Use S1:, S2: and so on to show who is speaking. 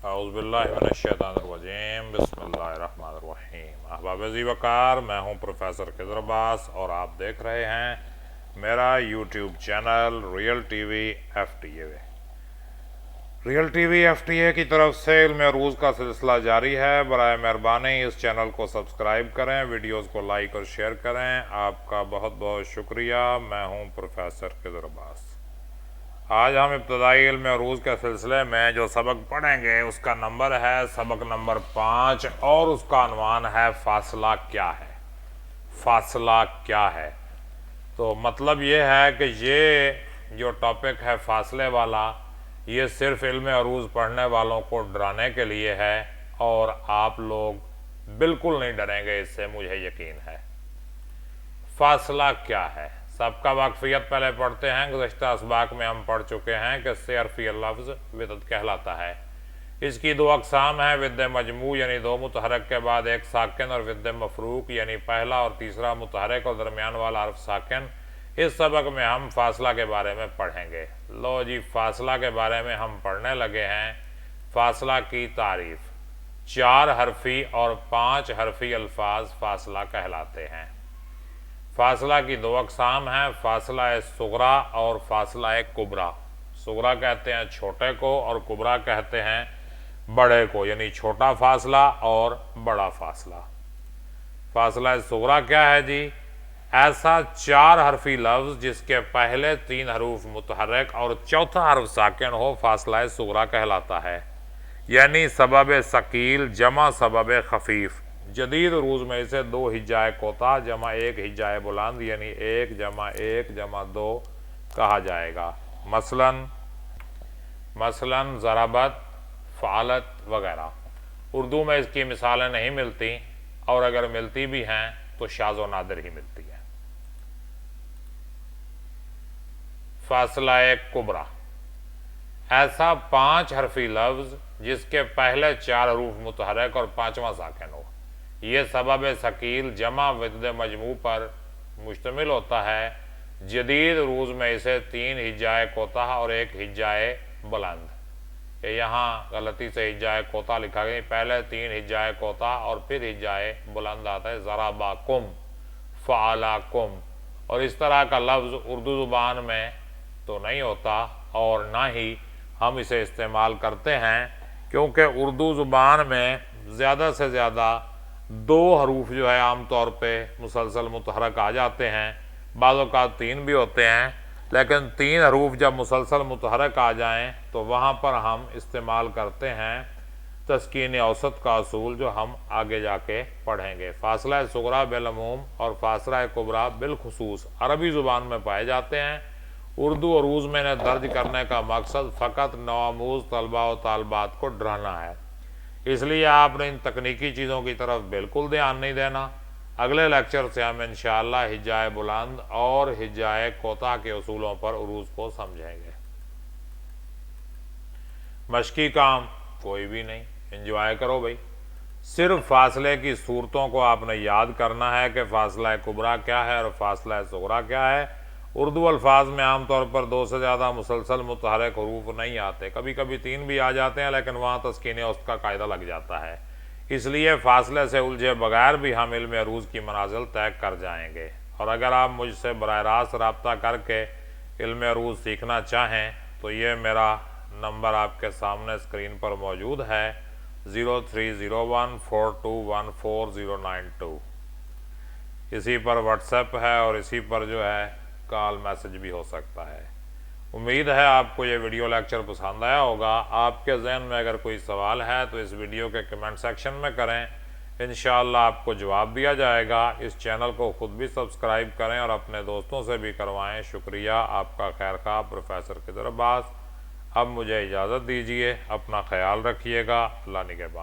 S1: औज़ु बिल्लाहि मिनश्शैतानिर्रजीम बिस्मिल्लाहिर्रहमानिर्रहीम। अहबाब ज़ीवकार, मैं हूँ प्रोफेसर खिज़र अब्बास और आप देख रहे हैं मेरा YouTube channel real TV FTA। Real TV FTA की तरफ से इल्म अरूज़ का सिलसिला जारी है। बराए मेहरबानी इस चैनल को सब्सक्राइब करें, वीडियोज़ को लाइक और शेयर करें। आपका बहुत बहुत शुक्रिया। मैं हूँ प्रोफेसर खिज़र अब्बास। आज हम इब्तदाई इल्म अरूज़ के सिलसिले में जो सबक पढ़ेंगे उसका नंबर है सबक नंबर 5 और उसका अनवान है फासला क्या है। फासला क्या है, तो मतलब ये है कि ये जो टॉपिक है फासले वाला, ये सिर्फ इल्म अरूज़ पढ़ने वालों को डराने के लिए है और आप लोग बिल्कुल नहीं डरेंगे, इससे मुझे यकीन है। फासला क्या है, सबका वाकफियत पहले पढ़ते हैं। गुज़श्ता असबाक में हम पढ़ चुके हैं कि इससे अरफी लफ्ज़ विदत कहलाता है। इसकी दो अकसाम हैं, विद मजमू यानी दो मुतहरक के बाद एक साकिन, और विद मफरूक यानी पहला और तीसरा मुतहरक और दरमियान वाला हर्फ साकिन। इस सबक में हम फासला के बारे में पढ़ेंगे। लो जी, फासला के बारे में हम पढ़ने लगे हैं। फासला की तारीफ़, 4 हरफी और 5 हरफी अल्फाज फासला कहलाते हैं। फासला की दो अकसाम हैं, फासला सुगरा और फासला कुबरा। सुगरा कहते हैं छोटे को और कुबरा कहते हैं बड़े को, यानी छोटा फासला और बड़ा फासला। फासला सुगरा क्या है जी? ऐसा 4 हरफी लफ्ज़ जिसके पहले 3 हरूफ मुतहरक और चौथा हर्फ साकिन हो, फासला सुगरा कहलाता है। यानी सबब सकील जमा सबब खफीफ। जदीद अरूज़ में इसे 2 हिज्जाए कोता जमा 1 हिज्जाए बुलंद यानी 1 जमा 1 जमा 2 कहा जाएगा। मसलन ज़राबत, फ़ालत वगैरह। उर्दू में इसकी मिसालें नहीं मिलती, और अगर मिलती भी हैं तो शाज़ व नादिर ही मिलती हैं। फासला कुबरा, ऐसा 5 हरफी लफ्ज़ जिसके पहले 4 हरूफ मुतहरक और 5वां साकिन हो। ये सबब सकील जमा विद मजमू पर मुश्तमिल होता है। जदीद अरूज़ में इसे 3 हिज्जाए कोता और 1 हिज्जाए बुलंद, ये यहाँ गलती से हिज्जाए कोता लिखा गया, पहले 3 हिज्जाए कोता और फिर हिज्जाए बुलंद आता है। ज़राबाकुम, फ़अलाकुम, और इस तरह का लफ्ज़ उर्दू ज़ुबान में तो नहीं होता और ना ही हम इसे इस्तेमाल करते हैं, क्योंकि उर्दू ज़ुबान में ज़्यादा से ज़्यादा 2 हरूफ जो है आम तौर पे मुसलसल मुतहरक आ जाते हैं। बाज़ औक़ात 3 भी होते हैं, लेकिन 3 हरूफ जब मुसलसल मुतहरक आ जाएं तो वहाँ पर हम इस्तेमाल करते हैं तस्कीन औसत का असूल, जो हम आगे जाके पढ़ेंगे। फासला सुगरा बिलअमूम और फासला कुबरा बिलखुसूस अरबी ज़ुबान में पाए जाते हैं। उर्दू अरूज़ में इन्हें दर्ज करने का मकसद फ़कत नौआमूज़ तलबा व तालबात को डराना है, इसलिए आपने इन तकनीकी चीज़ों की तरफ बिल्कुल ध्यान नहीं देना। अगले लेक्चर से हम इंशाअल्लाह हिज्जाए बुलंद और हिज्जाए कोता के उसूलों पर उरूज़ को समझेंगे। मशकी काम कोई भी नहीं, एंजॉय करो भाई। सिर्फ फासले की सूरतों को आपने याद करना है कि फासला कुबरा क्या है और फासला सुगरा क्या है। उर्दू अल्फाज में आमतौर पर 2 से ज़्यादा मुसलसल मुतहरक हरूफ नहीं आते, कभी कभी 3 भी आ जाते हैं, लेकिन वहाँ तस्कीन औसत का कायदा लग जाता है। इसलिए फ़ासले से उलझे बगैर भी हम इल्म अरूज़ की मनाजिल तय कर जाएंगे। और अगर आप मुझसे बराह रास्त रब्ता करके इल्म अरूज़ सीखना चाहें तो ये मेरा नंबर आपके सामने स्क्रीन पर मौजूद है, 030142149092। इसी पर व्हाट्सएप है और इसी पर जो है कॉल मैसेज भी हो सकता है। उम्मीद है आपको ये वीडियो लेक्चर पसंद आया होगा। आपके जहन में अगर कोई सवाल है तो इस वीडियो के कमेंट सेक्शन में करें, इंशाअल्लाह आपको जवाब दिया जाएगा। इस चैनल को ख़ुद भी सब्सक्राइब करें और अपने दोस्तों से भी करवाएं। शुक्रिया, आपका खैर खा प्रोफेसर खिज़र अब्बास। अब मुझे इजाज़त दीजिए, अपना ख्याल रखिएगा। अल्लाह निगहबान।